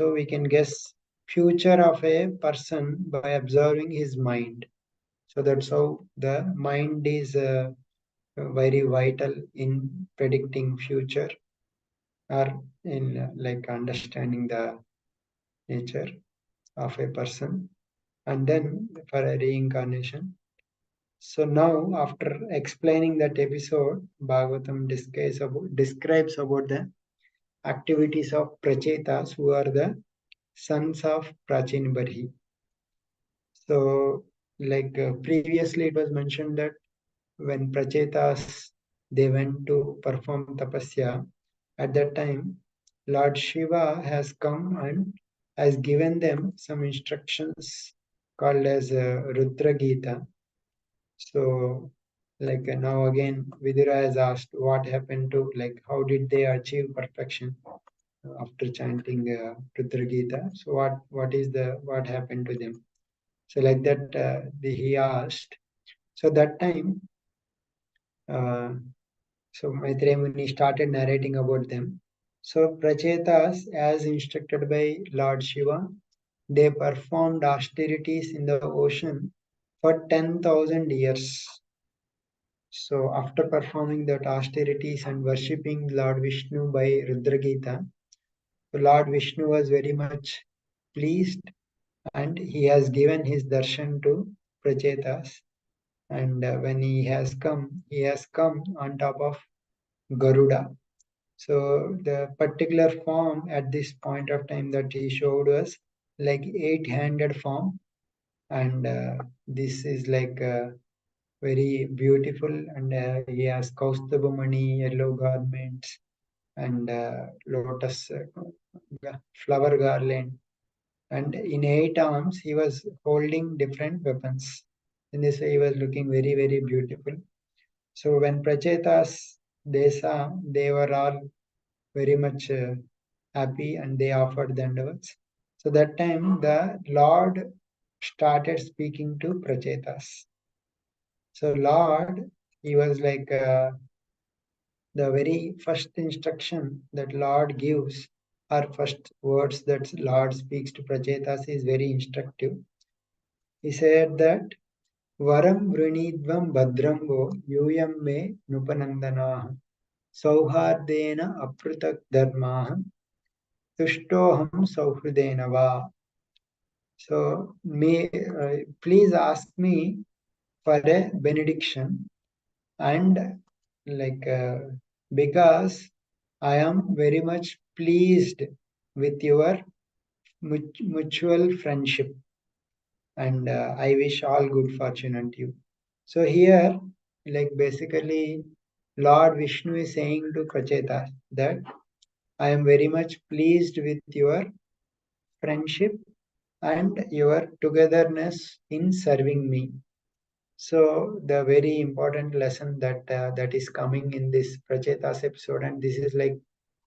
we can guess future of a person by observing his mind. So that's how the mind is very vital in predicting future or in like understanding the nature of a person. And then for a reincarnation. So now, after explaining that episode, Bhagavatam describes about the activities of Prachetas, who are the sons of Prachinbarhi. So, like previously, it was mentioned that when Prachetas they went to perform tapasya, at that time, Lord Shiva has come and has given them some instructions called as Rudra Gita. So, like now again, Vidura has asked what happened to, like, how did they achieve perfection after chanting Rudra Gita? So, what happened to them? So, like that, he asked. So that time, uh, so Maitreya Muni started narrating about them. So Prachetas, as instructed by Lord Shiva, they performed austerities in the ocean for 10,000 years. So after performing that austerities and worshipping Lord Vishnu by Rudra Gita, Lord Vishnu was very much pleased and he has given his darshan to Prachetas. And when he has come on top of Garuda. So the particular form at this point of time that he showed was like eight-handed form, and this is like very beautiful. And he has Kaustubhamani, yellow garments, and lotus flower garland. And in 8 arms, he was holding different weapons. In this way, he was looking very, very beautiful. So when Prachetas they saw, they were all very much happy and they offered dandavats. So that time the Lord started speaking to Prachetas. So Lord, he was like the very first instruction that Lord gives, or first words that Lord speaks to Prachetas is very instructive. He said that Varam Vrinidvam Bhadrambo Yuyam Me Nupanandanaha Sauhardena Aprutak Dharmaha Tushtoham Sauhridena Va. So, please ask me for a benediction, and like because I am very much pleased with your mutual friendship, and I wish all good fortune unto you. So here, like basically, Lord Vishnu is saying to Prachetas that I am very much pleased with your friendship and your togetherness in serving me. So the very important lesson that is coming in this Prachetas episode, and this is like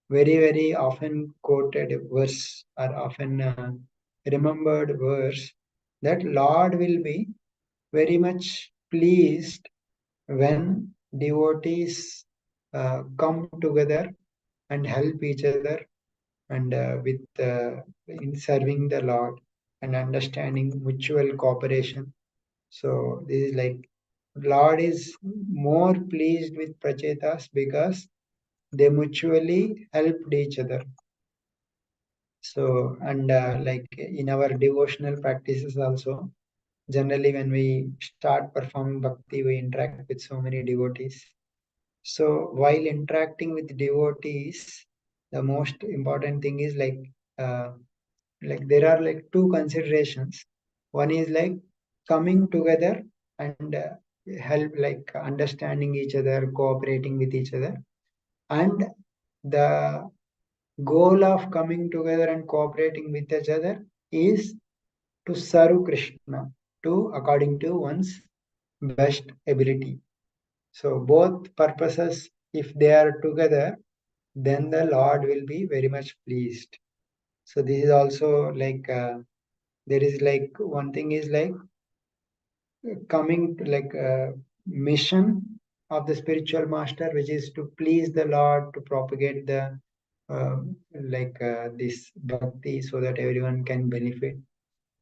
very often quoted verse or often remembered verse, that Lord will be very much pleased when devotees come together and help each other and with in serving the Lord and understanding mutual cooperation. So this is like Lord is more pleased with Prachetas because they mutually helped each other. So and like in our devotional practices also, generally when we start performing bhakti, we interact with so many devotees. So while interacting with devotees, the most important thing is like there are like two considerations. One is like coming together and help like understanding each other, cooperating with each other, and the goal of coming together and cooperating with each other is to serve Krishna to according to one's best ability. So both purposes, if they are together, then the Lord will be very much pleased. So this is also like there is like one thing is like coming to like mission of the spiritual master, which is to please the Lord, to propagate the this bhakti so that everyone can benefit.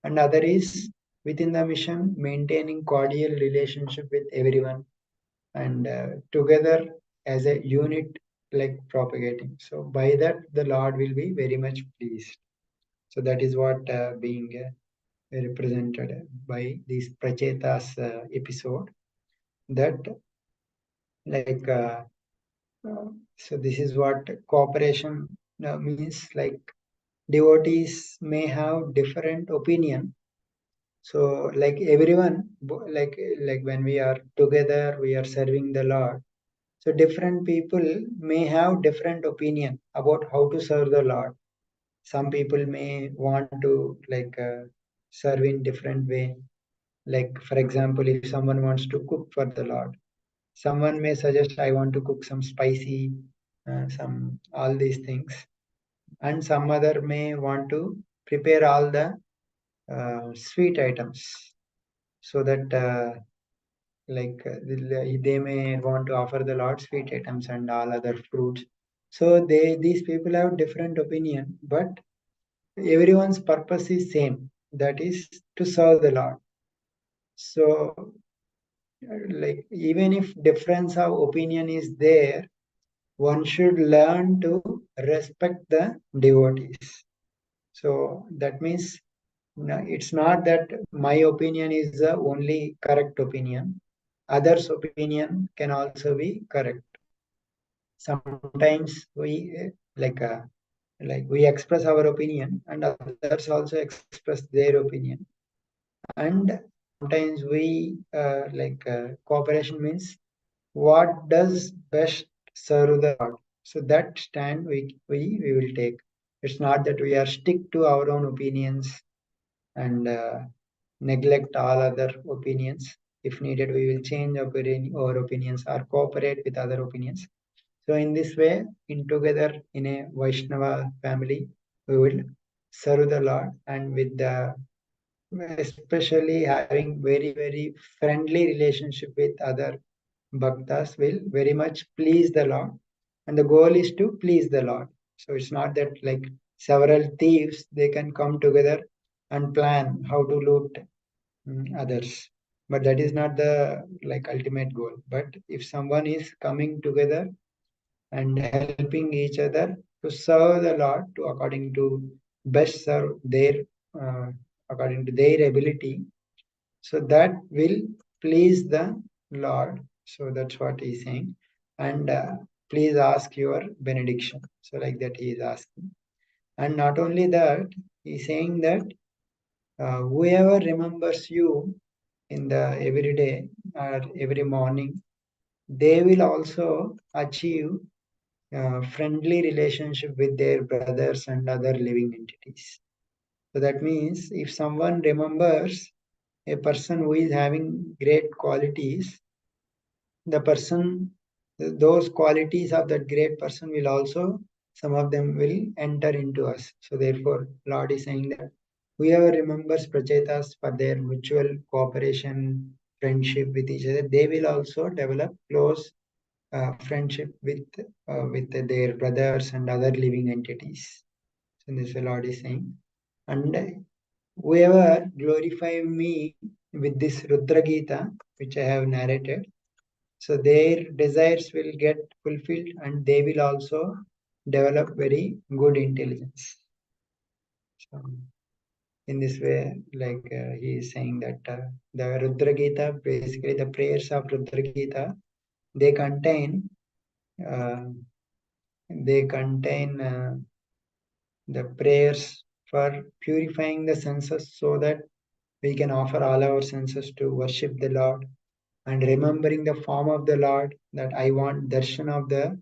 And other is within the mission maintaining cordial relationship with everyone and together as a unit like propagating. So by that the Lord will be very much pleased. So that is what being represented by this Prachetas episode. That like so this is what cooperation means. Like devotees may have different opinion. So like everyone, like when we are together, we are serving the Lord. So different people may have different opinion about how to serve the Lord. Some people may want to serve in different way. Like for example, if someone wants to cook for the Lord, someone may suggest I want to cook some spicy, some all these things, and some other may want to prepare all the sweet items so that they may want to offer the Lord sweet items and all other fruits. So these people have different opinion, but everyone's purpose is same. That is to serve the Lord. So like even if difference of opinion is there, one should learn to respect the devotees. So that means it's not that my opinion is the only correct opinion. Others' opinion can also be correct. Sometimes we we express our opinion, and others also express their opinion. And sometimes we cooperation means what does best serve the Lord. So that stand we will take. It's not that we are stick to our own opinions and neglect all other opinions. If needed, we will change our opinions or cooperate with other opinions. So in this way, in together in a Vaishnava family, we will serve the Lord, and with the especially having very friendly relationship with other bhaktas will very much please the Lord. And the goal is to please the Lord. So it's not that like several thieves they can come together and plan how to loot others. But that is not the like ultimate goal. But if someone is coming together and helping each other to serve the Lord to according to best serve their uh, according to their ability, so that will please the Lord. So that's what he's saying. And please ask your benediction. So like that he is asking. And not only that, he's saying that whoever remembers you in the every day or every morning, they will also achieve friendly relationship with their brothers and other living entities. So that means if someone remembers a person who is having great qualities, the person, those qualities of that great person will also, some of them will enter into us. So therefore, Lord is saying that whoever remembers Prachetas for their mutual cooperation, friendship with each other, they will also develop close friendship with their brothers and other living entities. So this the Lord is saying. And whoever glorify me with this Rudra Gita, which I have narrated, so their desires will get fulfilled and they will also develop very good intelligence. So in this way, he is saying that the Rudra Gita, basically the prayers of Rudra Gita, they contain uh, they contain the prayers for purifying the senses so that we can offer all our senses to worship the Lord, and remembering the form of the Lord, that I want darshan of the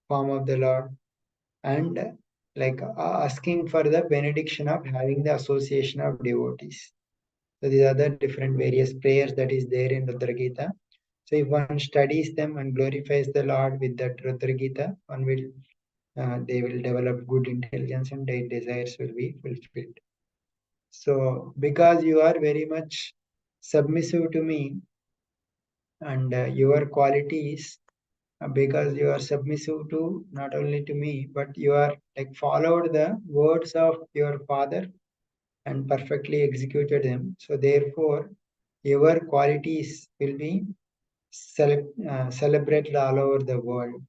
form of the Lord, and asking for the benediction of having the association of devotees. So these are the different various prayers that is there in Rudra Gita. So if one studies them and glorifies the Lord with that Rudra Gita, one will they will develop good intelligence and their desires will be fulfilled. So because you are very much submissive to me and your qualities because you are submissive to not only to me, but you are like followed the words of your father and perfectly executed them. So therefore, your qualities will be celebrated all over the world,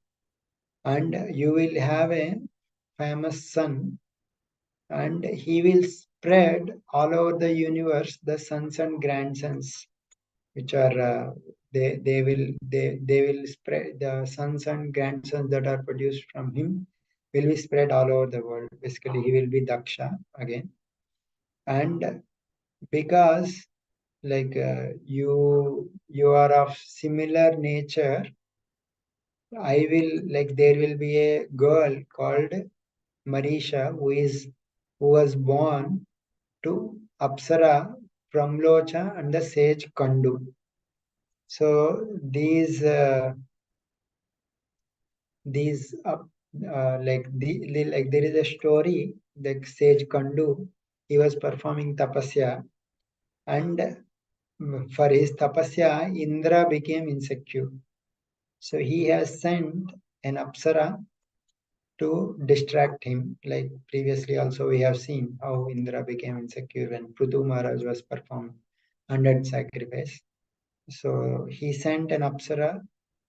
and you will have a famous son, and he will spread all over the universe the sons and grandsons, which are they will spread the sons and grandsons that are produced from him will be spread all over the world. Basically, he will be Daksha again, and because like you are of similar nature, I will like there will be a girl called Marisha who was born to Apsara, Pramlocha, and the sage Kandu. So these like there is a story like sage Kandu. He was performing tapasya, and for his tapasya, Indra became insecure. So he has sent an Apsara to distract him. Like previously, also we have seen how Indra became insecure when Prithu Maharaj was performed 100 sacrifice. So he sent an Apsara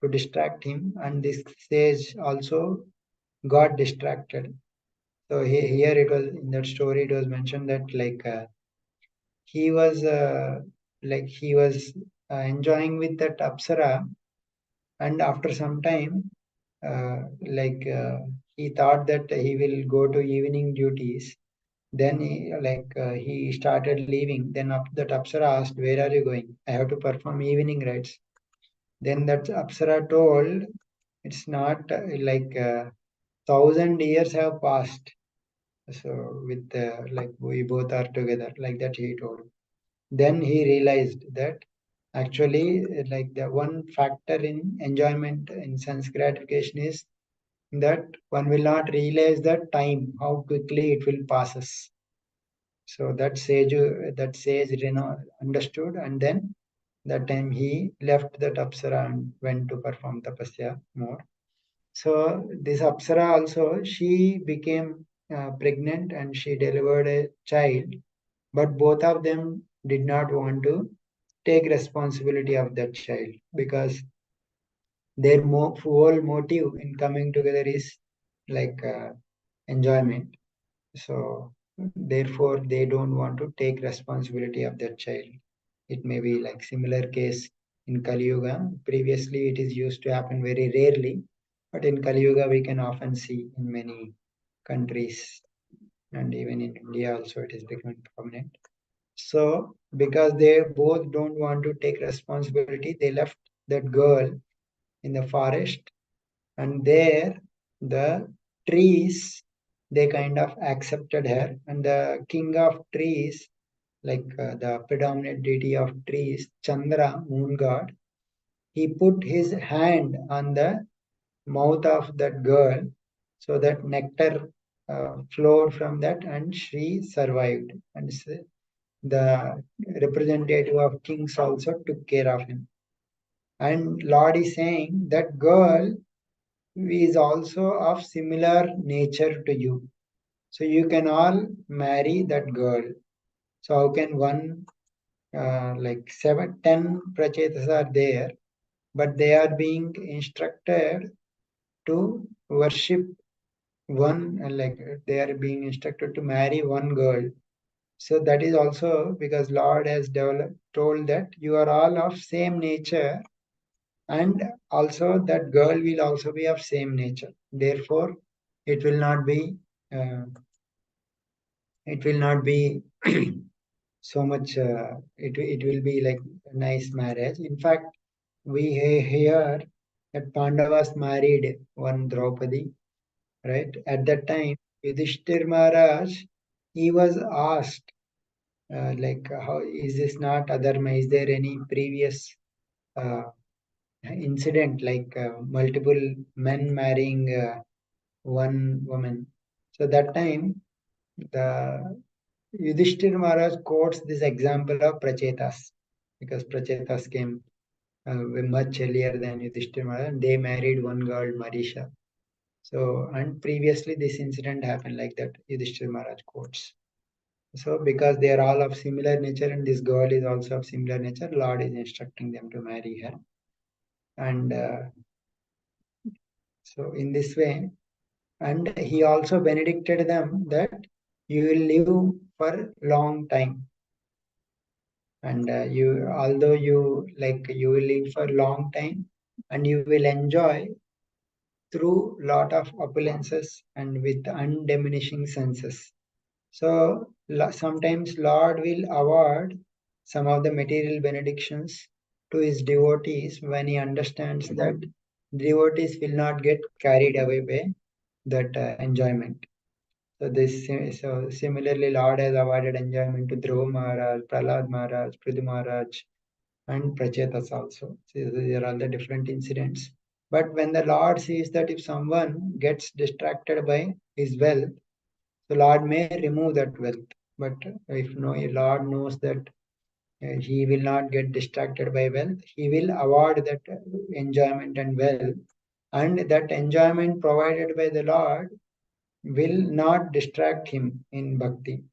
to distract him, and this sage also got distracted. So here it was in that story. It was mentioned that he was he was enjoying with that Apsara, and after some time, uh, like uh, he thought that he will go to evening duties. Then he started leaving. Then that Apsara asked, "Where are you going?" "I have to perform evening rites." Then that Apsara told, "It's not 1,000 years have passed. So with we both are together," like that he told. Then he realized that actually like the one factor in enjoyment in sense gratification is that one will not realize the time, how quickly it will passes. So that sage understood, and then that time he left that Apsara and went to perform tapasya more. So this Apsara also, she became pregnant and she delivered a child, but both of them did not want to take responsibility of that child because their whole motive in coming together is like enjoyment. So therefore, they don't want to take responsibility of their child. It may be like similar case in Kali Yuga. Previously, it is used to happen very rarely, but in Kali Yuga, we can often see in many countries and even in India also it is becoming prominent. So because they both don't want to take responsibility, they left that girl in the forest, and there the trees they kind of accepted her, and the king of trees the predominant deity of trees, Chandra, moon god, he put his hand on the mouth of that girl so that nectar flowed from that, and she survived. And the representative of kings also took care of him. And Lord is saying that girl is also of similar nature to you. So you can all marry that girl. So how can one seven, 10 prachetas are there, but they are being instructed to worship one, they are being instructed to marry one girl. So that is also because Lord has told that you are all of same nature, and also that girl will also be of same nature. Therefore, it will not be uh, it will not be so much. It will be like a nice marriage. In fact, we hear that Pandavas married one Draupadi, right? At that time, Yudhishthir Maharaj, he was asked, how is this not adharma? Is there any previous uh, incident multiple men marrying one woman? So that time, the Yudhishthir Maharaj quotes this example of Prachetas because Prachetas came. much earlier than Yudhishthira Maharaj, and they married one girl, Marisha. So, and previously this incident happened like that, Yudhishthira Maharaj quotes. So, because they are all of similar nature and this girl is also of similar nature, Lord is instructing them to marry her. And so, in this way, and he also benedicted them that you will live for long time. And although you will live for long time, and you will enjoy through lot of opulences and with undiminishing senses. So sometimes Lord will award some of the material benedictions to his devotees when he understands that devotees will not get carried away by that enjoyment. So similarly, Lord has awarded enjoyment to Dhruva Maharaj, Prahlad Maharaj, Prithu Maharaj, and Prachetas also. So these are all the different incidents. But when the Lord sees that if someone gets distracted by his wealth, the Lord may remove that wealth. But if no, Lord knows that he will not get distracted by wealth, he will award that enjoyment and wealth. And that enjoyment provided by the Lord will not distract him in bhakti.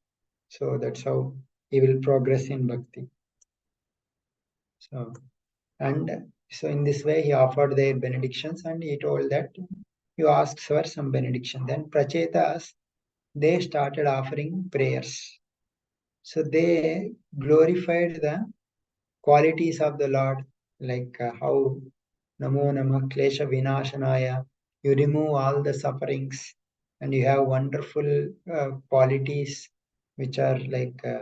So that's how he will progress in bhakti. So in this way he offered their benedictions and he told that you asked for some benediction. Then Prachetas, they started offering prayers. So they glorified the qualities of the Lord, like how Namo Namah Klesha Vinashanaya, you remove all the sufferings and you have wonderful qualities which are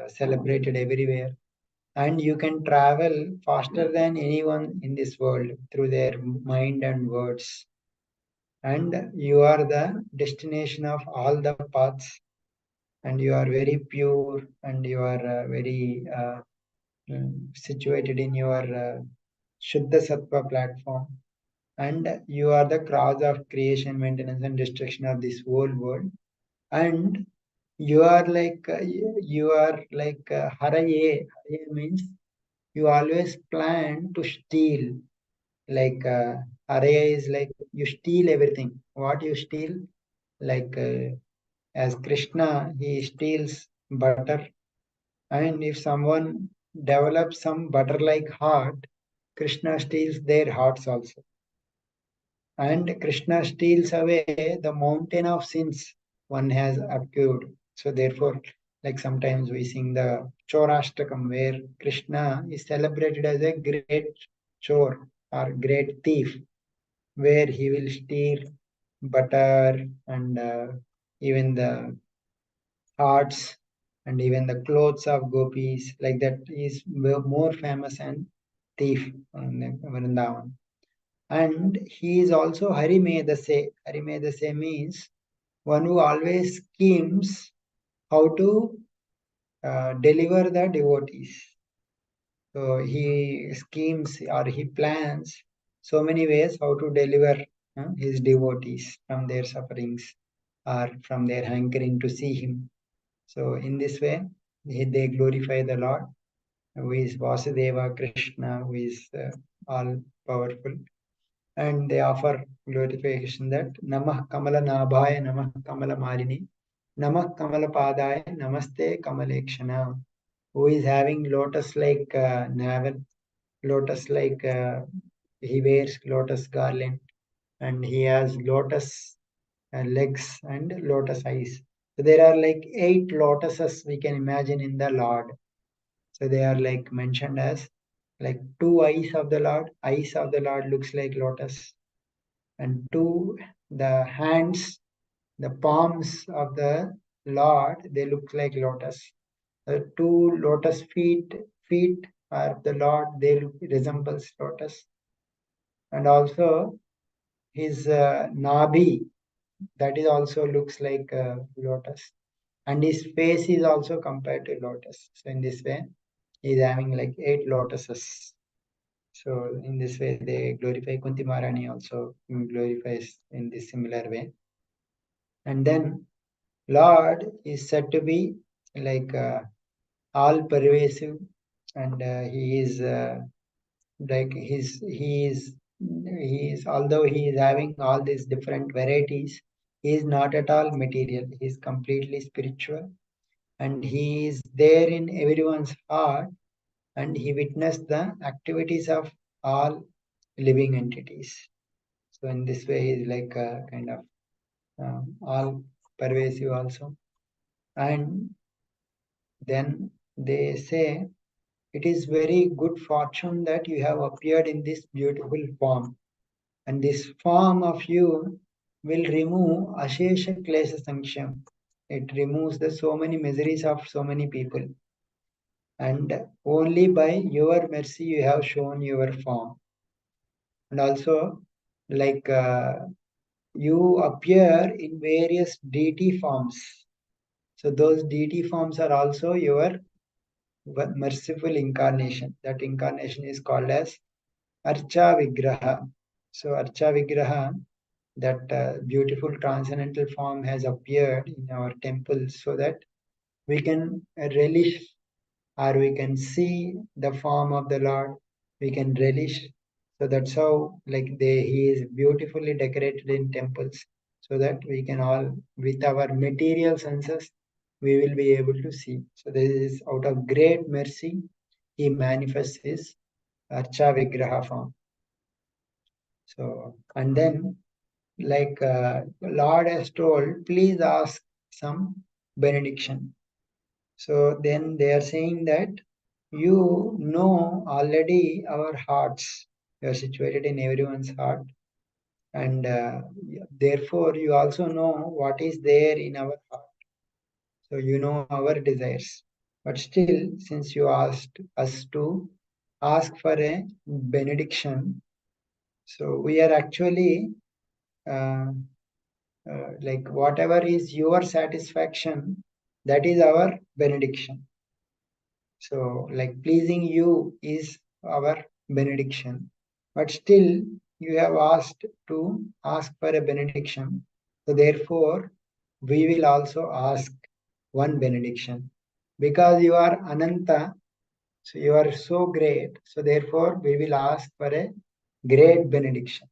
celebrated everywhere. And you can travel faster than anyone in this world through their mind and words. And you are the destination of all the paths, and you are very pure, and you are very situated in your Shuddha Sattva platform. And you are the cause of creation, maintenance, and destruction of this whole world. And you are Haraye. Haraye means you always plan to steal. Araya is like you steal everything. What you steal, like as Krishna, he steals butter. And if someone develops some butter-like heart, Krishna steals their hearts also. And Krishna steals away the mountain of sins one has accrued. So therefore, like sometimes we sing the Chorashtakam, where Krishna is celebrated as a great chore or great thief, where he will steal butter and even the hearts and even the clothes of gopis. Like that is more famous and thief in Vrindavan. And he is also Harimedase. Harimedase means one who always schemes how to deliver the devotees. So he schemes or he plans so many ways how to deliver his devotees from their sufferings or from their hankering to see him. So in this way, they glorify the Lord, who is Vasudeva Krishna, who is all powerful. And they offer glorification that Namah Kamala Nabhaya, Namah Kamala Marini, Namah Kamala Padaya, Namaste Kamalekshana, who is having lotus-like navel, lotus-like, he wears lotus garland, and he has lotus legs and lotus eyes. So there are like 8 lotuses we can imagine in the Lord. So they are like mentioned as like 2 eyes of the Lord. Eyes of the Lord looks like lotus, and 2 the hands, the palms of the Lord, they look like lotus. The 2 lotus feet of the Lord, they look resembles lotus, and also his nabi, that is also looks like lotus, and his face is also compared to lotus. So in this way, he is having like 8 lotuses. So in this way, they glorify Kunti Maharani also glorifies in this similar way. And then Lord is said to be like all pervasive, and he is like he is although he is having all these different varieties, he is not at all material. He is completely spiritual, and he is there in everyone's heart, and he witnessed the activities of all living entities. So in this way, he is like a kind of all pervasive also. And then they say, it is very good fortune that you have appeared in this beautiful form. And this form of you will remove Ashesha Klesha Sanksham. It removes the so many miseries of so many people. And only by your mercy you have shown your form. And also, like you appear in various deity forms. So those deity forms are also your merciful incarnation. That incarnation is called as Archa Vigraha. So Archa Vigraha, that beautiful transcendental form has appeared in our temples so that we can relish or we can see the form of the Lord, we can relish. So that's how like he is beautifully decorated in temples so that we can all, with our material senses, we will be able to see. So this is out of great mercy, he manifests his Archa Vigraha form. So, and then like Lord has told, please ask some benediction. So then they are saying that you know already our hearts. You are situated in everyone's heart, and therefore you also know what is there in our heart. So you know our desires. But still, since you asked us to ask for a benediction, so we are actually uh, like whatever is your satisfaction, that is our benediction. So, like pleasing you is our benediction. But still, you have asked to ask for a benediction. So, therefore, we will also ask one benediction. Because you are Ananta, so you are so great. So, therefore, we will ask for a great benediction.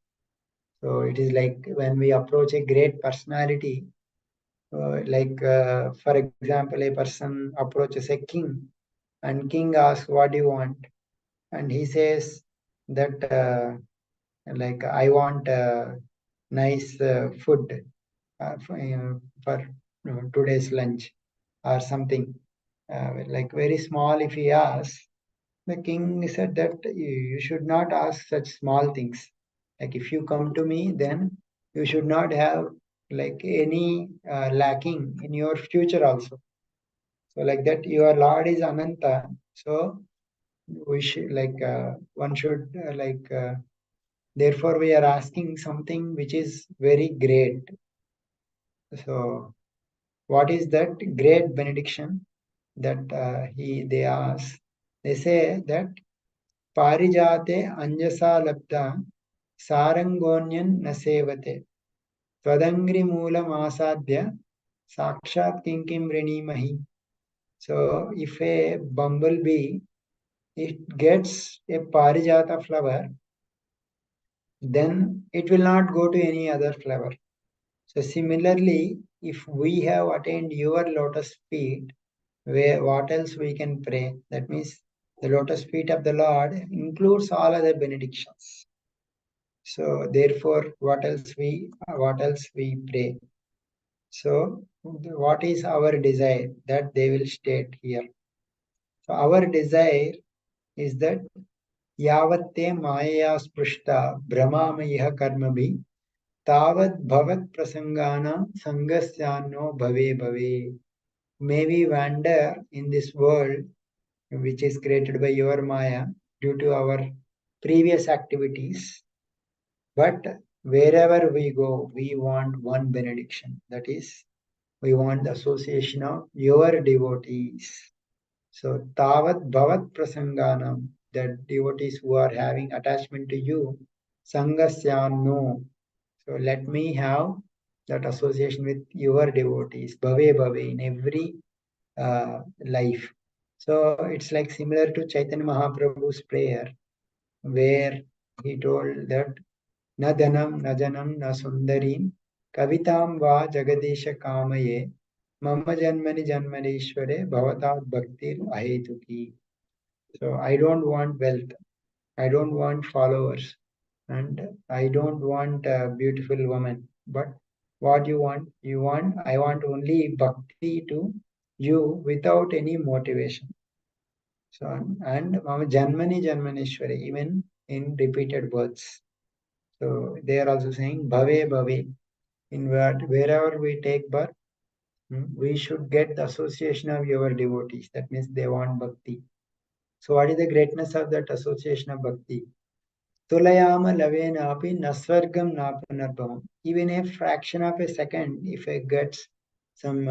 So, it is like when we approach a great personality, for example, a person approaches a king, and king asks, what do you want? And he says that like I want nice food for today's lunch or something like very small. If he asks, the king said that you should not ask such small things. Like if you come to me, then you should not have like any lacking in your future also. So like that, your Lord is Ananta. So we should like one should therefore we are asking something which is very great. So what is that great benediction that they ask? They say that parijate anjasa labda sarangonyan nasevate twadangri moolam asadhya sakshat kinkim renimahi. So if a bumblebee, it gets a parijata flower, then it will not go to any other flower. So similarly, if we have attained your lotus feet, where what else we can pray? That means the lotus feet of the Lord includes all other benedictions. So therefore, what else we pray? So what is our desire? That they will state here. So our desire is that यावत्ते मायया स्पृष्टा भ्रमामयः कर्मभिः तावत् भवत् प्रसंगानां संगस्यान्नो भवे भवे. May we wander in this world which is created by your Maya due to our previous activities, but wherever we go, we want one benediction. That is, we want the association of your devotees. So tavat bhavat prasanganam, that devotees who are having attachment to you, sangasyano. So let me have that association with your devotees, bhave bhave, in every life. So it's like similar to Chaitanya Mahaprabhu's prayer. where he told that na dhanam, na janam, na sundarim, kavitam va jagadisha kamaye, mama janmani janmanishware, bhavatat bhaktir ahetuki. So I don't want wealth, I don't want followers, and I don't want a beautiful woman. But what you want? You want, I want only bhakti to you without any motivation. So, and Mama Janmani Janmaneshwari, even in repeated words. So they are also saying Bhave Bhave. In wherever we take birth, we should get the association of your devotees. That means they want bhakti. So what is the greatness of that association of bhakti? Tulayama lavenapi nasvargam napunarbhavam. Even a fraction of a second, if it gets some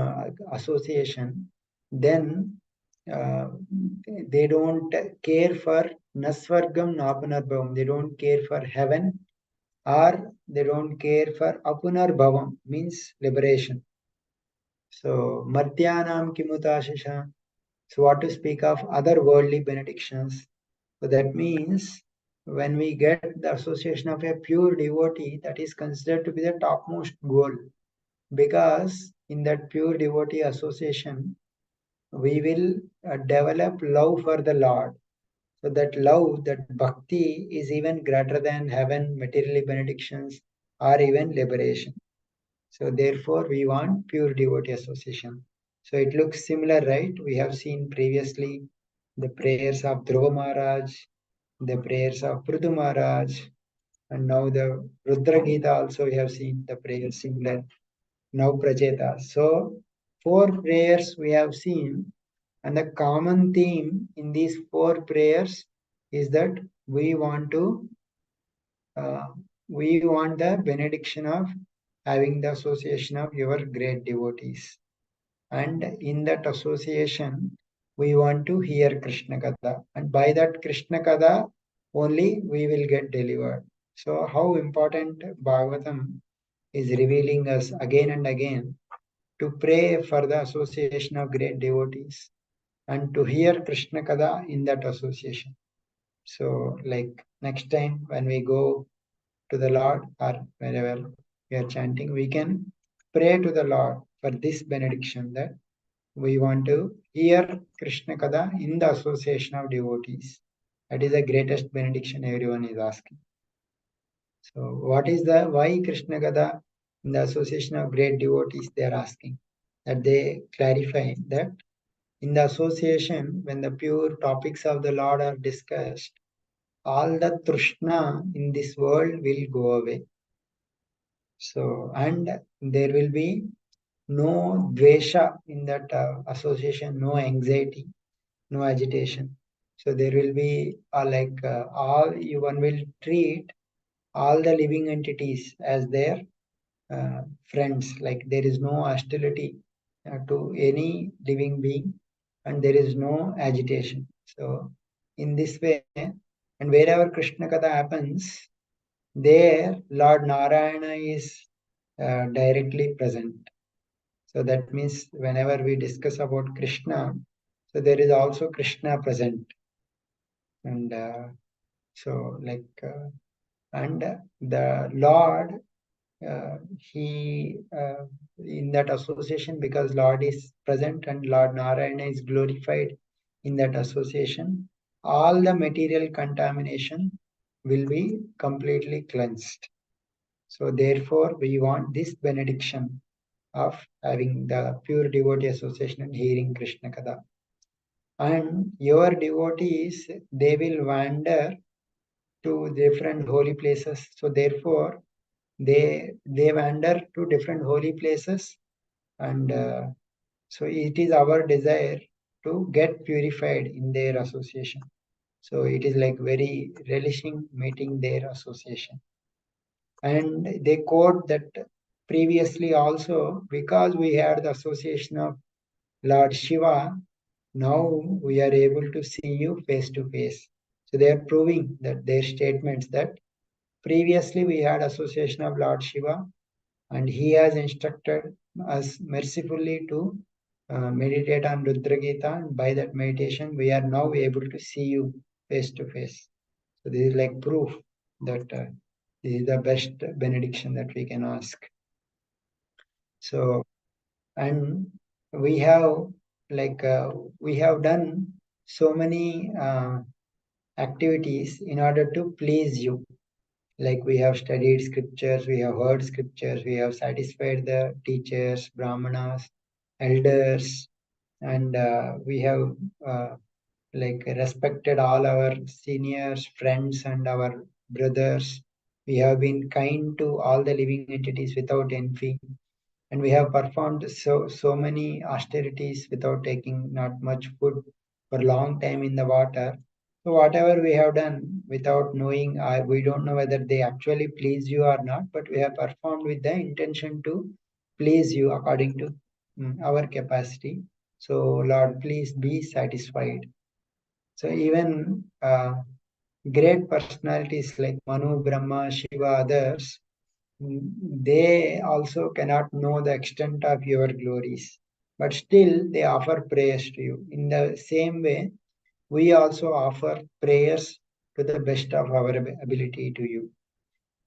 association, then uh, they don't care for nasvargam napunarbhavam. They don't care for heaven, or they don't care for apunarbhavam, means liberation. So madhyanam kimutashisha. So what to speak of other worldly benedictions? So that means when we get the association of a pure devotee, that is considered to be the topmost goal. Because in that pure devotee association, we will develop love for the Lord. So that love, that bhakti is even greater than heaven, material benedictions, or even liberation. So therefore, we want pure devotee association. So it looks similar, right? We have seen previously the prayers of Dhruva Maharaj, the prayers of Prithu Maharaj, and now the Rudra Gita also we have seen the prayers similar. Now Pracheta. So four prayers we have seen, and the common theme in these four prayers is that we want to uh, we want the benediction of having the association of your great devotees. And in that association, we want to hear Krishna Katha. And by that Krishna Katha, only we will get delivered. So, how important Bhagavatam is revealing us again and again to pray for the association of great devotees and to hear Krishna Katha in that association. So, like next time when we go to the Lord or wherever we are chanting, we can pray to the Lord for this benediction that we want to hear Krishna Katha in the association of devotees. That is the greatest benediction everyone is asking. So, what is the why Krishna Katha in the association of great devotees? They are asking that they clarify that in the association, when the pure topics of the Lord are discussed, all the Trishna in this world will go away. So, and there will be no dvesha in that association, no anxiety, no agitation. So there will be one will treat all the living entities as their friends. Like there is no hostility to any living being, and there is no agitation. So in this way, and wherever Krishna Katha happens, there Lord Narayana is directly present. So that means whenever we discuss about Krishna, so there is also Krishna present. And and the Lord, he in that association, because Lord is present and Lord Narayana is glorified in that association, all the material contamination will be completely cleansed. So therefore, we want this benediction of having the pure devotee association and hearing Krishna Katha. And your devotees, they will wander to different holy places. So therefore, they wander to different holy places, and so it is our desire to get purified in their association. So it is like very relishing meeting their association. And they quote that previously also, because we had the association of Lord Shiva, now we are able to see you face to face. So they are proving that their statements that previously we had association of Lord Shiva, and he has instructed us mercifully to meditate on Rudra Gita, and by that meditation we are now able to see you face to face. So this is like proof that this is the best benediction that we can ask. So, and we have we have done so many activities in order to please you. Like we have studied scriptures, we have heard scriptures, we have satisfied the teachers, brahmanas, elders, and we have respected all our seniors, friends, and our brothers. We have been kind to all the living entities without envy, and we have performed so many austerities without taking not much food for long time in the water. So whatever we have done without knowing, we don't know whether they actually please you or not, but we have performed with the intention to please you according to our capacity. So Lord, please be satisfied. So even great personalities like Manu, Brahma, Shiva, others, they also cannot know the extent of your glories, but still they offer prayers to you. In the same way, we also offer prayers to the best of our ability to you.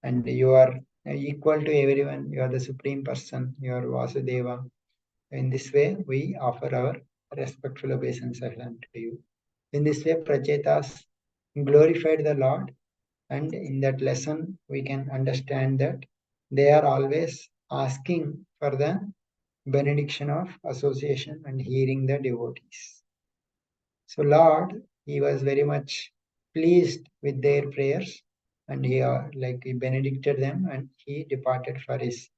And you are equal to everyone. You are the Supreme Person. You are Vasudeva. In this way, we offer our respectful obeisance unto you. In this way, Prachetas glorified the Lord, and in that lesson, we can understand that they are always asking for the benediction of association and hearing the devotees. So, Lord, he was very much pleased with their prayers, and he benedicted them, and he departed for his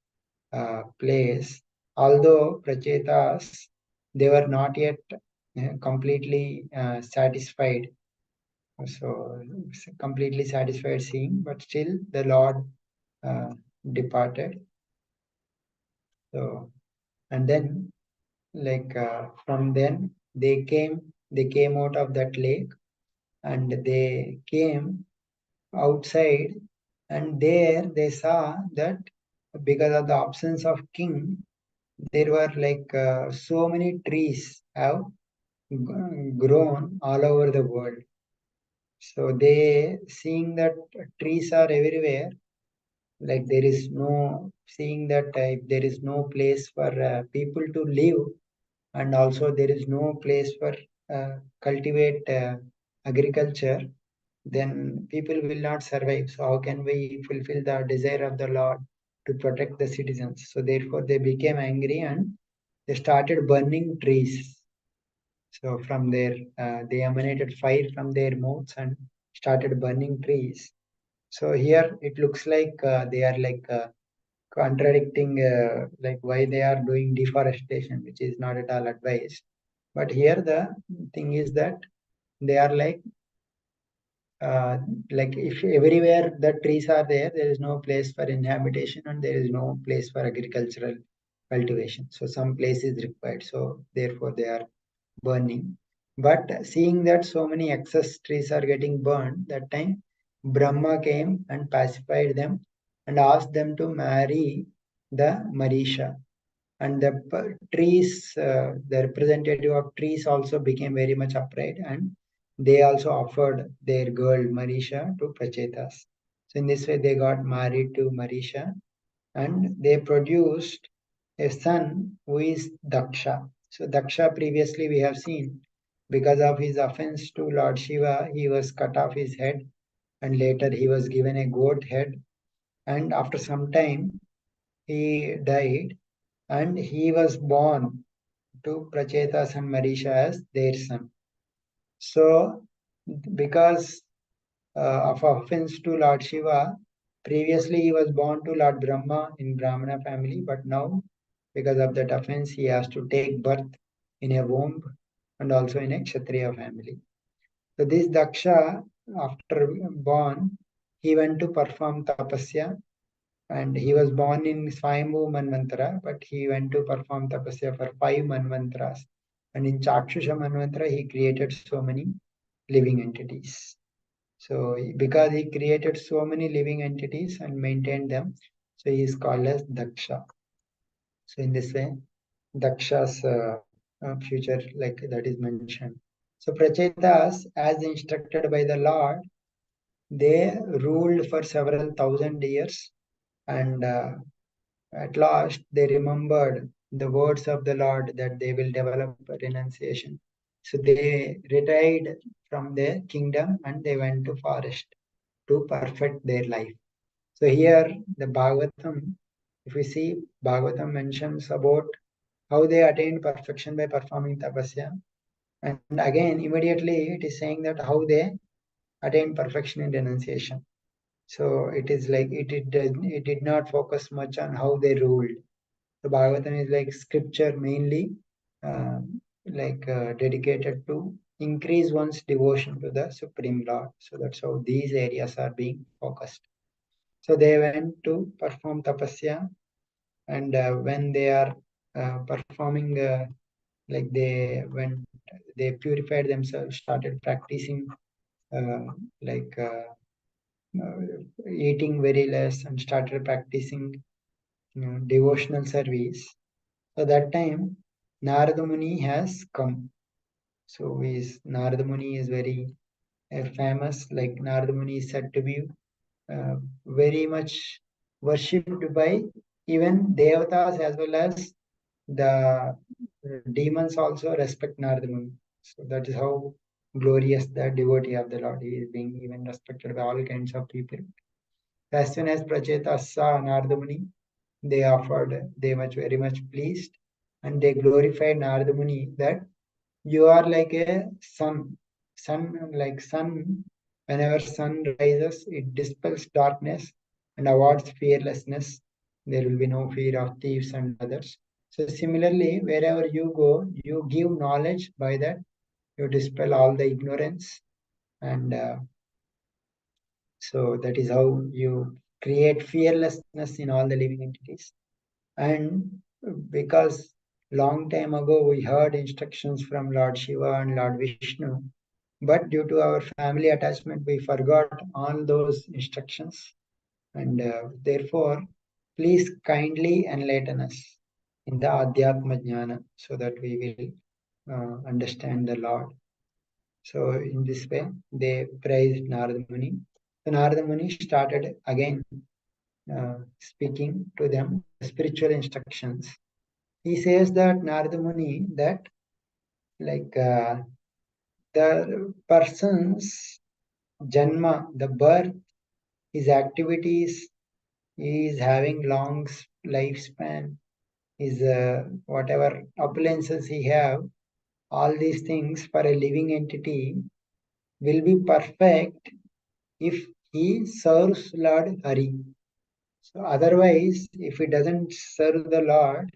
place. Although Prachetas, they were not yet completely satisfied, so completely satisfied seeing, but still the Lord uh, departed. So, and then from then they came out of that lake, and they came outside, and there they saw that because of the absence of king, there were so many trees have grown all over the world. So they seeing that trees are everywhere, like there is no seeing that if there is no place for people to live, and also there is no place for cultivate agriculture, then people will not survive. So how can we fulfill the desire of the Lord to protect the citizens? So therefore they became angry, and they started burning trees. So from there, they emanated fire from their mouths and started burning trees. So here it looks like they are contradicting why they are doing deforestation, which is not at all advised. But here the thing is that they are uh, like if everywhere the trees are there, there is no place for inhabitation and there is no place for agricultural cultivation. So some place is required. So therefore they are burning. But seeing that so many excess trees are getting burned, that time Brahma came and pacified them and asked them to marry the Marisha. And the trees, the representative of trees also became very much upright, and they also offered their girl Marisha to Prachetas. So in this way, they got married to Marisha, and they produced a son who is Daksha. So Daksha previously we have seen, because of his offense to Lord Shiva, he was cut off his head, and later he was given a goat head, and after some time he died, and he was born to Prachetas and Marisha as their son. So because of offense to Lord Shiva, previously he was born to Lord Brahma in Brahmana family, but now because of that offense, he has to take birth in a womb and also in a Kshatriya family. So this Daksha, after born, he went to perform tapasya, and he was born in Swayambhu Manvantara, but he went to perform tapasya for 5 Manvantras. And in Chakshusha Manvantara, he created so many living entities. So because he created so many living entities and maintained them, so he is called as Daksha. So in this way, Daksha's future, like that is mentioned. So Prachetas, as instructed by the Lord, They ruled for several thousand years, and at last they remembered the words of the Lord that they will develop renunciation. So they retired from their kingdom and they went to forest to perfect their life. So here the Bhagavatam, if we see, Bhagavatam mentions about how they attained perfection by performing tapasya. And again, immediately it is saying that how they attained perfection in renunciation. So it is like it did not focus much on how they ruled. The Bhagavatam is like scripture mainly uh, dedicated to increase one's devotion to the Supreme Lord. So that's how these areas are being focused. So they went to perform tapasya, and when they are performing, like they purified themselves, started practicing uh, like uh, eating very less, and started practicing devotional service. So that time, Narada Muni has come. So his Narada Muni is very famous. Like Narada Muni is said to be uh, very much worshipped by even devatas as well as the demons also respect Narada Muni. So that is how glorious the devotee of the Lord he is, being even respected by all kinds of people. As soon as Prachetas saw Narada Muni, they much very much pleased, and they glorified Narada Muni that you are like a sun. Sun, whenever sun rises, it dispels darkness and awards fearlessness. There will be no fear of thieves and others. So similarly, wherever you go, you give knowledge. By that, you dispel all the ignorance, and so that is how you create fearlessness in all the living entities. And because long time ago we heard instructions from Lord Shiva and Lord Vishnu, but due to our family attachment, we forgot all those instructions. And therefore, please kindly enlighten us in the Adhyatma Jnana so that we will understand the Lord. So in this way, they praised Narada Muni. So Narada Muni started again speaking to them the spiritual instructions. He says that Narada Muni that like the person's janma, the birth, his activities, he is having long lifespan, his whatever opulences he have, all these things for a living entity will be perfect if he serves Lord Hari. So otherwise, if he doesn't serve the Lord,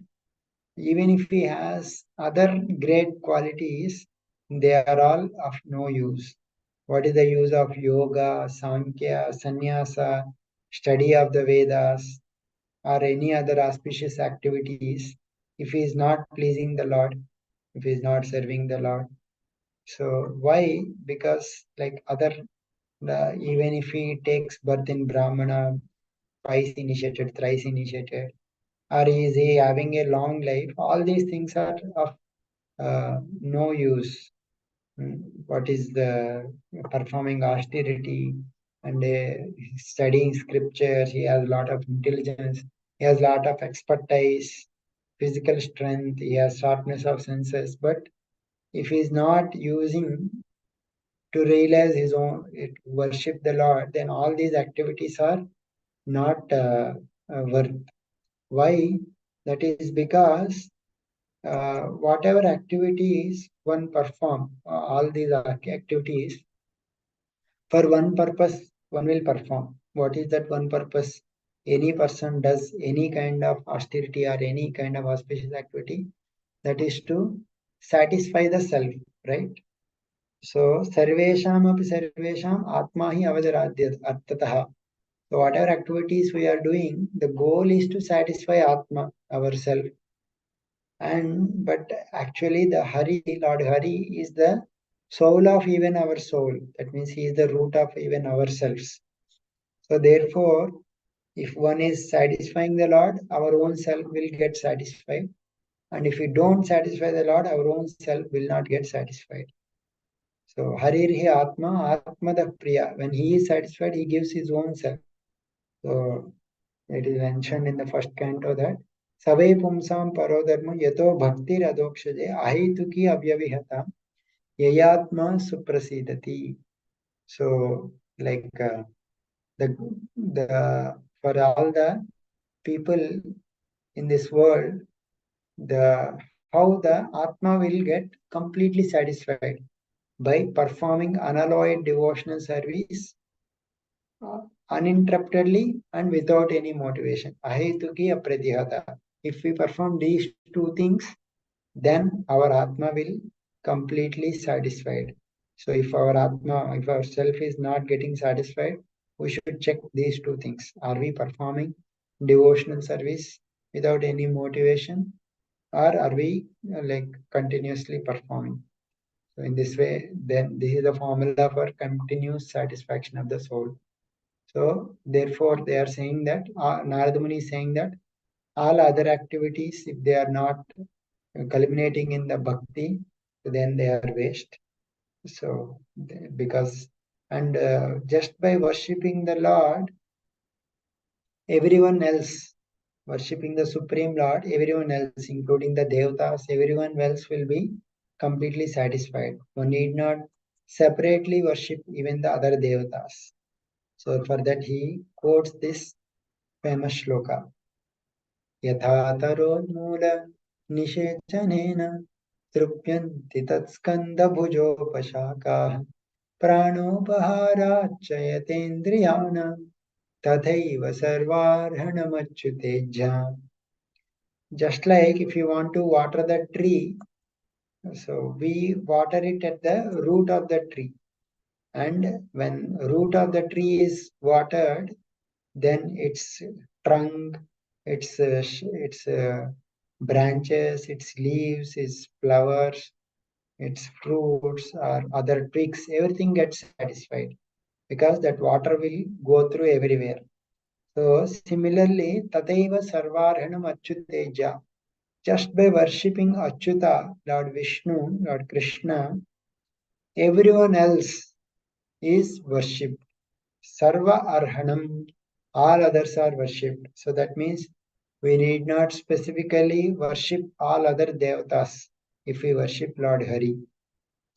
even if he has other great qualities, they are all of no use. What is the use of yoga, Sankhya, Sannyasa, study of the Vedas, or any other auspicious activities if he is not pleasing the Lord, if he is not serving the Lord? So why? Because like even if he takes birth in Brahmana, twice initiated, thrice initiated, or is he having a long life? All these things are of no use. What is the performing austerity and studying scriptures? He has a lot of intelligence. He has a lot of expertise, physical strength. He has sharpness of senses. But if he is not using to realize his own, worship the Lord, then all these activities are not worth. Why? That is because whatever activities one perform, all these activities, for one purpose, one will perform. What is that one purpose? Any person does any kind of austerity or any kind of auspicious activity, that is to satisfy the self, right? So, sarvesham api sarvesham atma hi avajaradhyat artatah. So, whatever activities we are doing, the goal is to satisfy atma, ourself. And but actually the Hari, Lord Hari is the soul of even our soul. That means he is the root of even ourselves. So therefore, if one is satisfying the Lord, our own self will get satisfied. And if we don't satisfy the Lord, our own self will not get satisfied. So Harirhi Atma, Atmada Priya. When he is satisfied, he gives his own self. So it is mentioned in the first canto that Savai Pumsam Parodharma Yato Bhakti Radokshaje Ahituki Avyavihata Yayatma Suprasidati. So like the for all the people in this world, the how the Atma will get completely satisfied by performing unalloyed devotional service uh, uninterruptedly and without any motivation. Ahetuki apratihata. If we perform these two things, then our Atma will completely satisfied. So if our self is not getting satisfied, we should check these two things. Are we performing devotional service without any motivation, or are we like continuously performing? So in this way, then this is the formula for continuous satisfaction of the soul. So therefore, they are saying that Narada Muni is saying that all other activities, if they are not culminating in the bhakti, then they are waste. So because and just by worshipping the Lord, everyone else worshipping the Supreme Lord, everyone else, including the Devatas, everyone else will be completely satisfied. One need not separately worship even the other Devatas. So for that he quotes this famous shloka. यथा तरोन्मूल निषेचनेन तृप्यन्ति तत्स्कन्धभुजोपशाखाः प्राणोपहाराच्च यतेन्द्रियाणां तथैव सर्वार्हणमच्युतेज्या. Just like if you want to water the tree, so we water it at the root of the tree. And when root of the tree is watered, then its trunk, its branches, its leaves, its flowers, its fruits or other twigs, everything gets satisfied because that water will go through everywhere. So similarly, Tataiva Sarvarhanam Achyuteja. Just by worshipping Achyuta, Lord Vishnu, Lord Krishna, everyone else is worshipped. Sarva Arhanam, all others are worshipped. So that means we need not specifically worship all other devatas if we worship Lord Hari,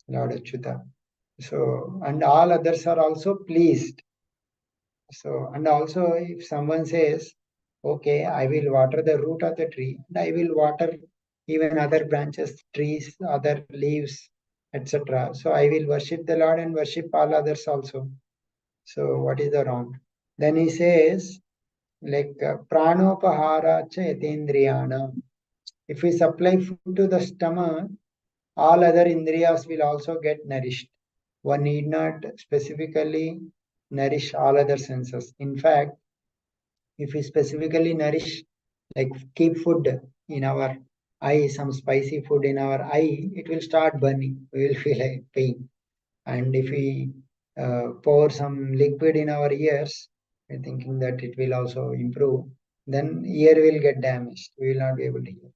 Lord Achyuta. So, and all others are also pleased. So, and also if someone says, okay, I will water the root of the tree, and I will water even other branches, trees, other leaves, etc. So I will worship the Lord and worship all others also. So what is the wrong? Then he says, like pranopahara cha yatendriyana. If we supply food to the stomach, all other indriyas will also get nourished. One need not specifically nourish all other senses. In fact, if we specifically nourish, like keep food in our eye, some spicy food in our eye, it will start burning. We will feel like pain. And if we pour some liquid in our ears, thinking that it will also improve, then ear will get damaged. We will not be able to hear.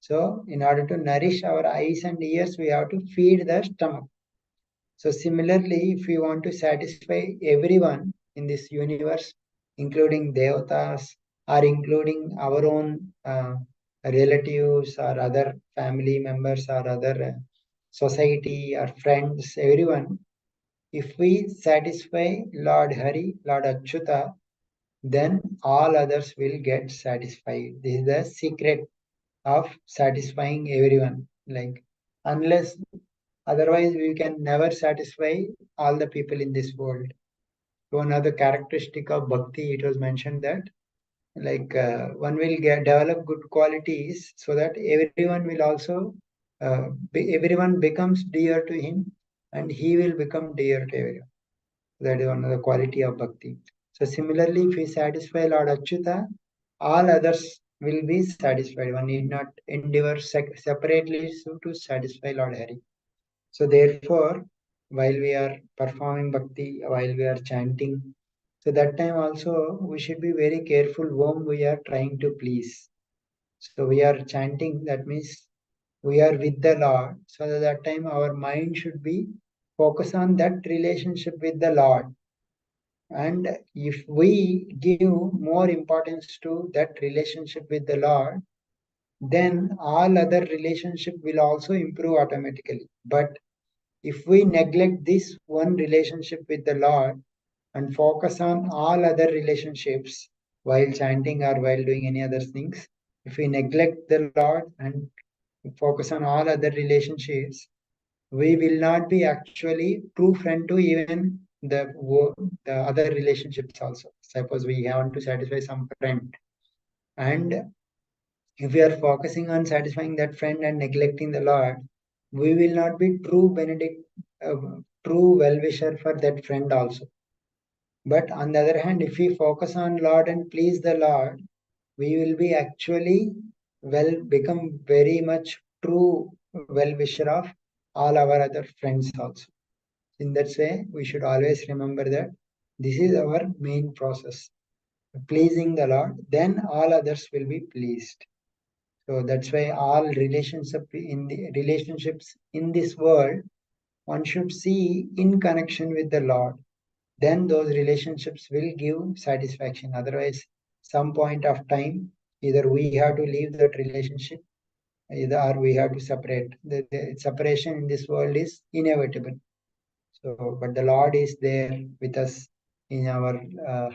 So, in order to nourish our eyes and ears, we have to feed the stomach. So, similarly, if we want to satisfy everyone in this universe, including devatas or including our own relatives or other family members or other society or friends, everyone, if we satisfy Lord Hari, Lord Achyuta, then all others will get satisfied. This is the secret of satisfying everyone. Like, unless otherwise, we can never satisfy all the people in this world. One other characteristic of bhakti, it was mentioned that like one will develop good qualities so that everyone will also everyone becomes dear to him and he will become dear to everyone. That is one of the quality of bhakti. So similarly, if we satisfy Lord Achyuta, all others will be satisfied. One need not endeavor separately to satisfy Lord Hari. So therefore, while we are performing bhakti, while we are chanting, so that time also we should be very careful whom we are trying to please. So we are chanting, that means we are with the Lord. So at that time our mind should be focus on that relationship with the Lord. And if we give more importance to that relationship with the Lord, then all other relationship will also improve automatically. But if we neglect this one relationship with the Lord and focus on all other relationships while chanting or while doing any other things, if we neglect the Lord and focus on all other relationships, we will not be actually true friend to even the other relationships also. Suppose we want to satisfy some friend, and if we are focusing on satisfying that friend and neglecting the Lord, we will not be true Benedict, true well-wisher for that friend also. But on the other hand, if we focus on Lord and please the Lord, we will be actually become very much true well-wisher of all our other friends also. In that way, we should always remember that this is our main process. Pleasing the Lord, then all others will be pleased. So that's why all relationships in this world, one should see in connection with the Lord. Then those relationships will give satisfaction. Otherwise, some point of time, either we have to leave that relationship, either or we have to separate. The separation in this world is inevitable. So, but the Lord is there with us in our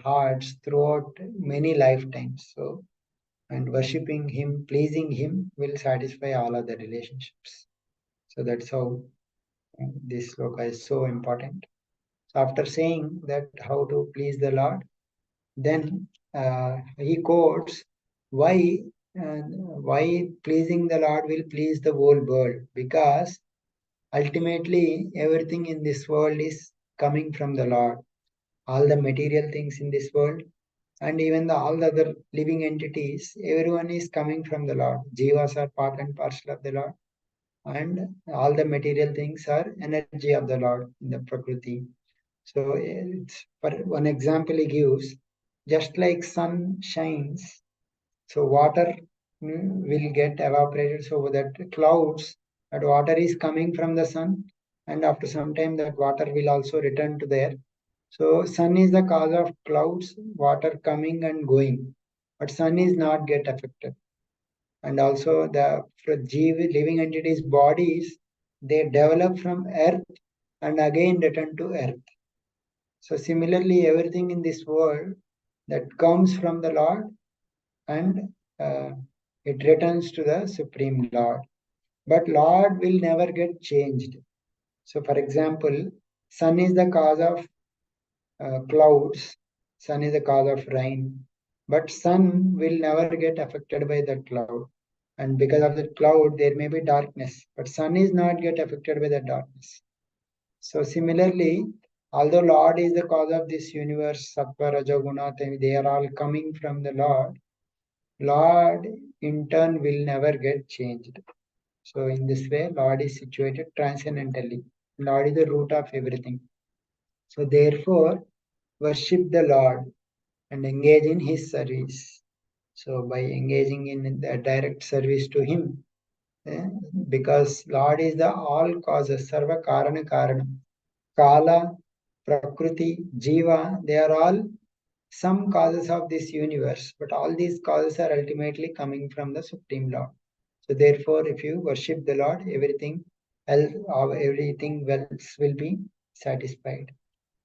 hearts throughout many lifetimes. So, and worshipping Him, pleasing Him will satisfy all other relationships. So that's how this sloka is so important. So after saying that how to please the Lord, then he quotes why why pleasing the Lord will please the whole world, because ultimately everything in this world is coming from the Lord. All the material things in this world and even all the other living entities, everyone is coming from the Lord. Jivas are part and parcel of the Lord, and all the material things are energy of the Lord in the Prakriti. So it's, for one example he gives, just like sun shines, so water will get evaporated, so that clouds, that water is coming from the sun, and after some time that water will also return to there. So sun is the cause of clouds, water coming and going, but sun is not get affected. And also the living entities bodies, they develop from earth and again return to earth. So similarly, everything in this world that comes from the Lord and it returns to the Supreme Lord. But Lord will never get changed. So for example, sun is the cause of clouds, sun is the cause of rain, but sun will never get affected by that cloud. And because of the cloud, there may be darkness, but sun is not get affected by the darkness. So similarly, although Lord is the cause of this universe, Sattva, Rajoguna, they are all coming from the Lord. Lord in turn will never get changed. So in this way, Lord is situated transcendentally. Lord is the root of everything. So therefore, worship the Lord and engage in His service. So by engaging in the direct service to Him, eh, because Lord is the all causes, Sarva Karana Karanam. Kala, Prakriti, Jiva, they are all some causes of this universe, but all these causes are ultimately coming from the Supreme Lord. So therefore, if you worship the Lord, everything else will be satisfied.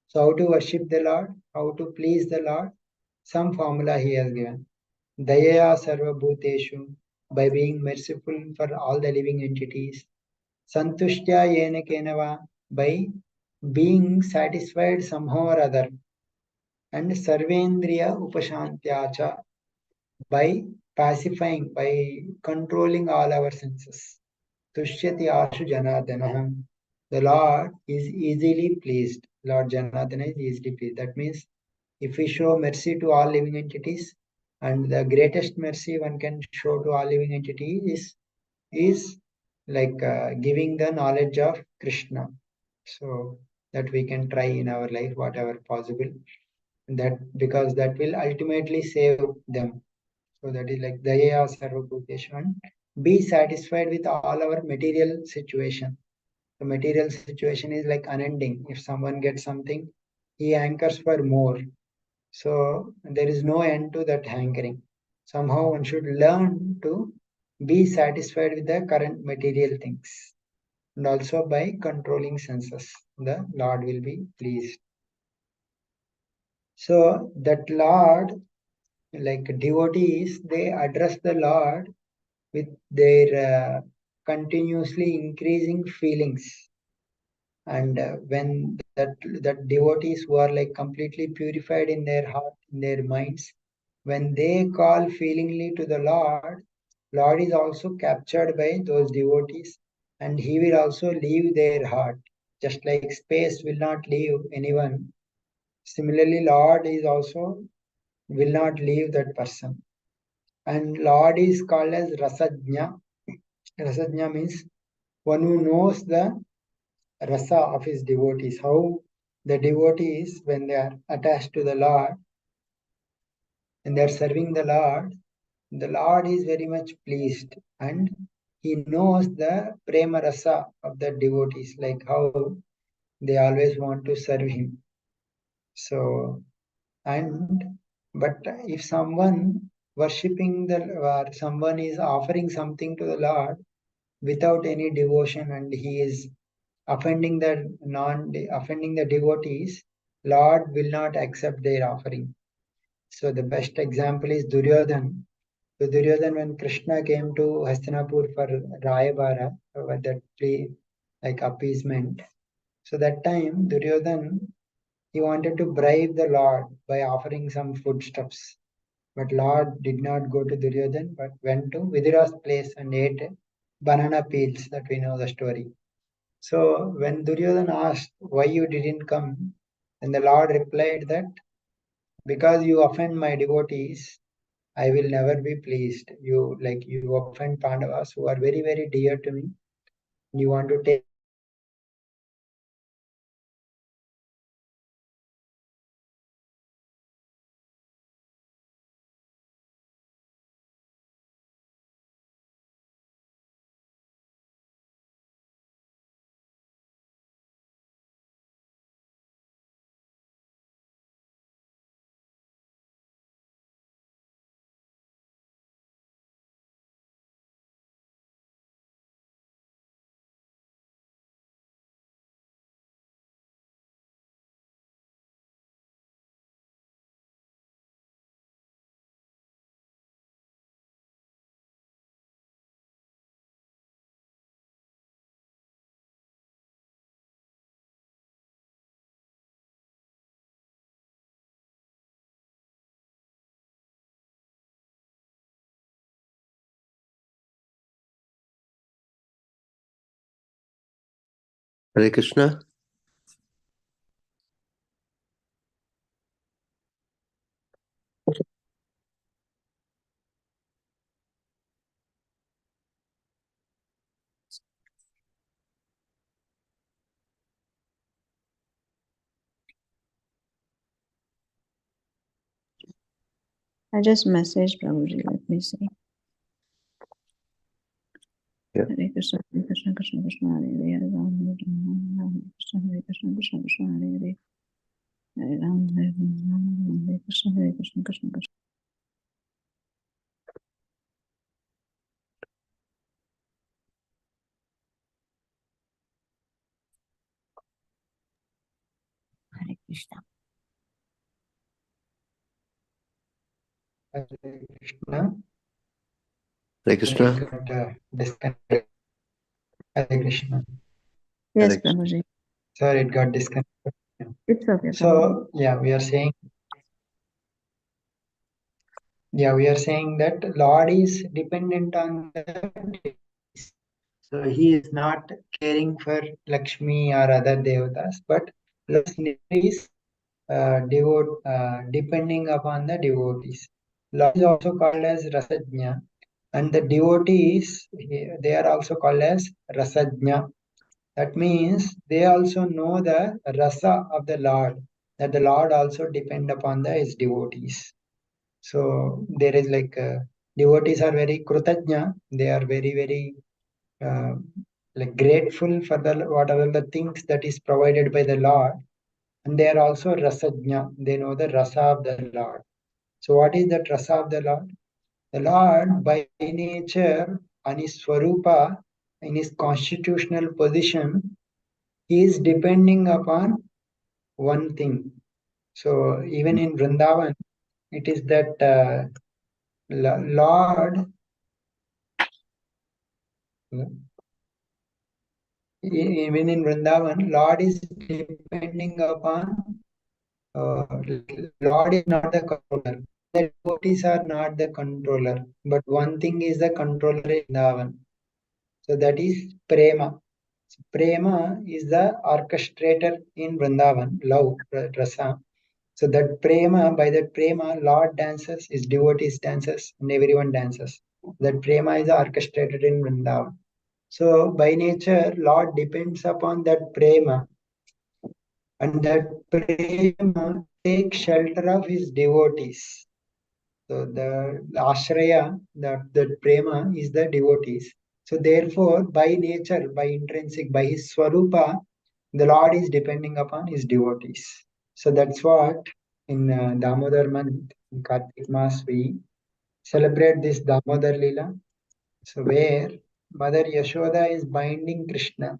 So how to worship the Lord? How to please the Lord? Some formula he has given. Dayaya sarva bhuteshu, by being merciful for all the living entities. Santushtya yena kenava, by being satisfied somehow or other. And sarvendriya upashantyacha, by pacifying, by controlling all our senses. Tushyati ashu janardana. The Lord is easily pleased. Lord Janardana is easily pleased. That means if we show mercy to all living entities, and the greatest mercy one can show to all living entities is like giving the knowledge of Krishna. So that we can try in our life whatever possible. That because that will ultimately save them. So that is like Daya Sarvabhuteshu. Be satisfied with all our material situation. The material situation is like unending. If someone gets something, he hankers for more. So there is no end to that hankering. Somehow one should learn to be satisfied with the current material things. And also by controlling senses, the Lord will be pleased. So that Lord, like devotees, they address the Lord with their continuously increasing feelings. And when that devotees who are like completely purified in their heart, in their minds, when they call feelingly to the Lord is also captured by those devotees, and he will also leave their heart. Just like space will not leave anyone, similarly, Lord is also will not leave that person. And Lord is called as Rasajna. Rasajna means one who knows the rasa of his devotees, how the devotees, when they are attached to the Lord and they are serving the Lord is very much pleased and he knows the prema rasa of the devotees, like how they always want to serve him. So, and but if someone worshipping the or someone is offering something to the Lord without any devotion and he is offending the devotees, Lord will not accept their offering. So the best example is Duryodhan. So Duryodhan, when Krishna came to Hastinapur for Rayabara, with that plea, like appeasement. So that time Duryodhan, he wanted to bribe the Lord by offering some foodstuffs. But Lord did not go to Duryodhan, but went to Vidura's place and ate banana peels, that we know the story. So when Duryodhana asked why you didn't come, then the Lord replied that because you offend my devotees, I will never be pleased. You offend Pandavas who are very, very dear to me. You want to take Hare Krishna. I just messaged Prabhuji. Let me see. Yeah. Hare Krishna, Hare Krishna, Krishna Krishna, Hare Hare, Hare Ram, Hare Ram, Ram Krishna, Hare Krishna, Krishna Krishna, Hare Hare, Hare Ram, Hare Ram, Hare Krishna, Hare Krishna, Krishna Krishna. Hare Krishna. Hare Krishna. Hare Krishna. It got disconnected. Hare Krishna. Yes, Hare Krishna. Prabhuji. Sorry, it got disconnected. Yeah. It's okay, Prabhuji. So we are saying that Lord is dependent on the devotees. So he is not caring for Lakshmi or other devatas, but Lord's nature is depending upon the devotees. Lord is also called as Rasajna, and the devotees they are also called as Rasajna. That means they also know the rasa of the Lord, that the Lord also depend upon his devotees. So there is like devotees are very krutajna, they are very, very like grateful for the whatever the things that is provided by the Lord, and they are also rasajna. They know the rasa of the Lord. So what is that rasa of the Lord? The Lord, by nature, on his swarupa, in his constitutional position, he is depending upon one thing. So even in Vrindavan, it is that Lord, even in Vrindavan, Lord is depending upon, Lord is not the controller. The devotees are not the controller, but one thing is the controller in Vrindavan. So that is Prema. So Prema is the orchestrator in Vrindavan, love, rasa. So that Prema, by that Prema, Lord dances, his devotees dances, and everyone dances. That Prema is orchestrated in Vrindavan. So by nature, Lord depends upon that Prema, and that Prema takes shelter of his devotees. So the Ashraya, that Prema is the devotees. So therefore, by nature, by intrinsic, by his Swarupa, the Lord is depending upon his devotees. So that's what in Damodar month, in Kartik Mas, we celebrate this Damodar Lila. So where Mother Yashoda is binding Krishna,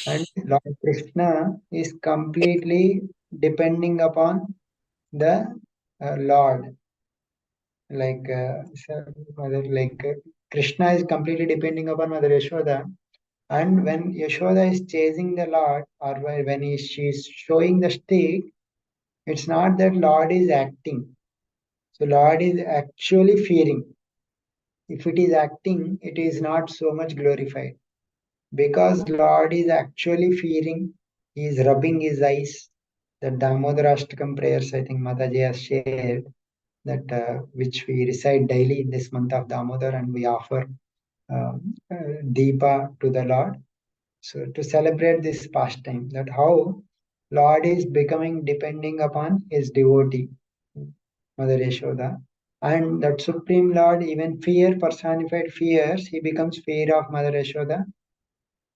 and Lord Krishna is completely depending upon the Lord. Like Krishna is completely depending upon Mother Yashoda, and when Yashoda is chasing the Lord, or when she is showing the stick, it's not that Lord is acting. So Lord is actually fearing. If it is acting, it is not so much glorified. Because Lord is actually fearing, he is rubbing his eyes. The Damodarashtakam prayers, I think Mataji has shared, that which we recite daily in this month of Damodar, and we offer Deepa to the Lord. So to celebrate this pastime, that how Lord is becoming depending upon his devotee, Mother Yashoda. And that Supreme Lord, even fear, personified fears, he becomes fear of Mother Yashoda,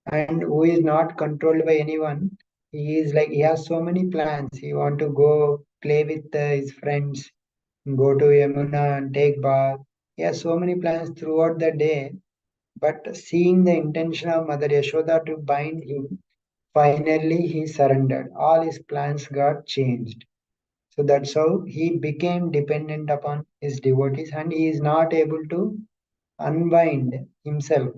and who is not controlled by anyone. He is like, he has so many plans. He want to go play with his friends, go to Yamuna and take bath. He has so many plans throughout the day, but seeing the intention of Mother Yashoda to bind him, finally he surrendered. All his plans got changed. So that's how he became dependent upon his devotees, and he is not able to unwind himself.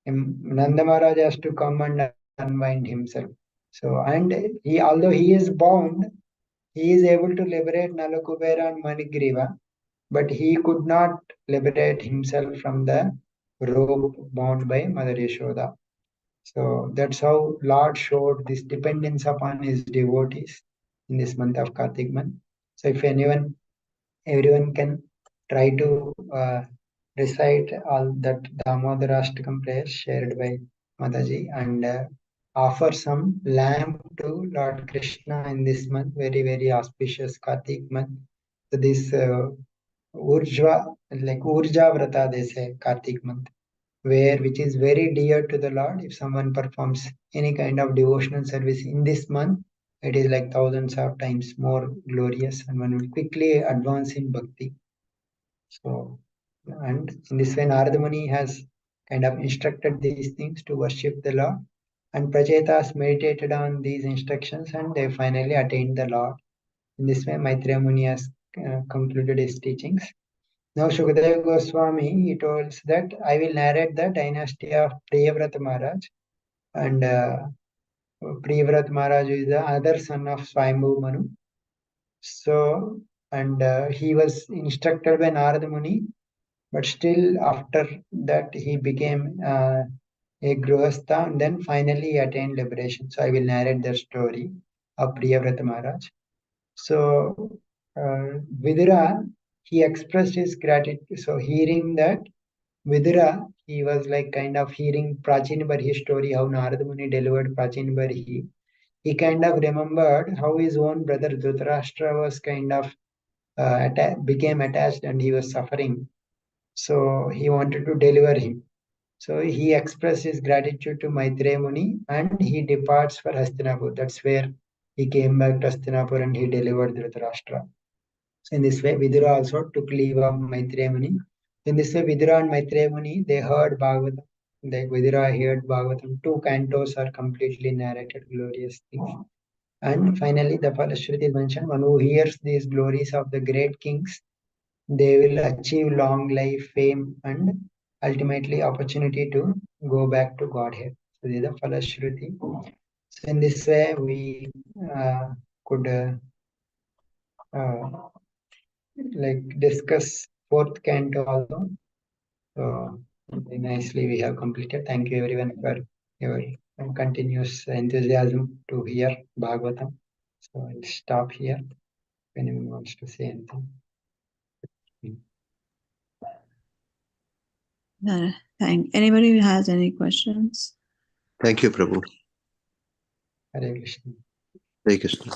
Nanda Maharaj has to come and unwind himself. So, and he, although he is bound, he is able to liberate Nalakubera and Manigriva, but he could not liberate himself from the rope bound by Mother Yashoda. So that's how Lord showed this dependence upon his devotees in this month of Kartik month. So if everyone can try to recite all that Damodarashtakam prayers shared by Mataji, and offer some lamp to Lord Krishna in this month, very, very auspicious Kartik month. So this Urjva, like Urja Vrata, they say, Kartik month, where which is very dear to the Lord. If someone performs any kind of devotional service in this month, it is like thousands of times more glorious, and one will quickly advance in bhakti. So, and in this way, Narada Muni has kind of instructed these things to worship the Lord, and Prachetas meditated on these instructions, and they finally attained the Lord. In this way, Maitreya Muni has concluded his teachings. Now, Shukadeva Goswami, he tells that I will narrate the dynasty of Priyavrata Maharaj, and Priyavrata Maharaj is the other son of Swayambhu Manu. So, and he was instructed by Narada Muni, but still after that he became a Grihastha, and then finally he attained liberation. So I will narrate the story of Priyavrata Maharaj. So Vidura, he expressed his gratitude. So hearing that Vidura, he was like kind of hearing Prachin Barhi story, how Narada Muni delivered Prachin Barhi. He kind of remembered how his own brother Dhritarashtra was kind of became attached, and he was suffering. So he wanted to deliver him. So he expressed his gratitude to Maitreya Muni and he departs for Hastinapur. That's where he came back to Hastinapur and he delivered Dhritarashtra. So in this way, Vidura also took leave of Maitreya Muni. In this way, Vidura and Maitreya Muni, they heard Bhagavatam. Like Vidura heard Bhagavatam. 2 cantos are completely narrated, glorious things. And finally, the Falashruti is mentioned, one who hears these glories of the great kings, they will achieve long life, fame, and ultimately opportunity to go back to Godhead. So this is the Falashruti. So in this way, we could like discuss 4th canto also. So very nicely we have completed. Thank you everyone for your continuous enthusiasm to hear Bhagavatam. So I'll stop here. If anyone wants to say anything. Anybody who has any questions? Thank you, Prabhu. Hare Krishna. Hare Krishna.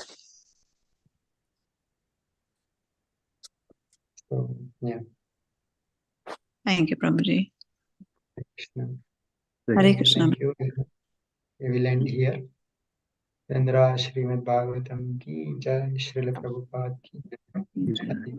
So yeah, Thank you, Prabhuji. Krishna. Hare Krishna. Thank you. We will end here. Chandra Srimad Bhagavatam ki jai, Srila Prabhupada ki jai.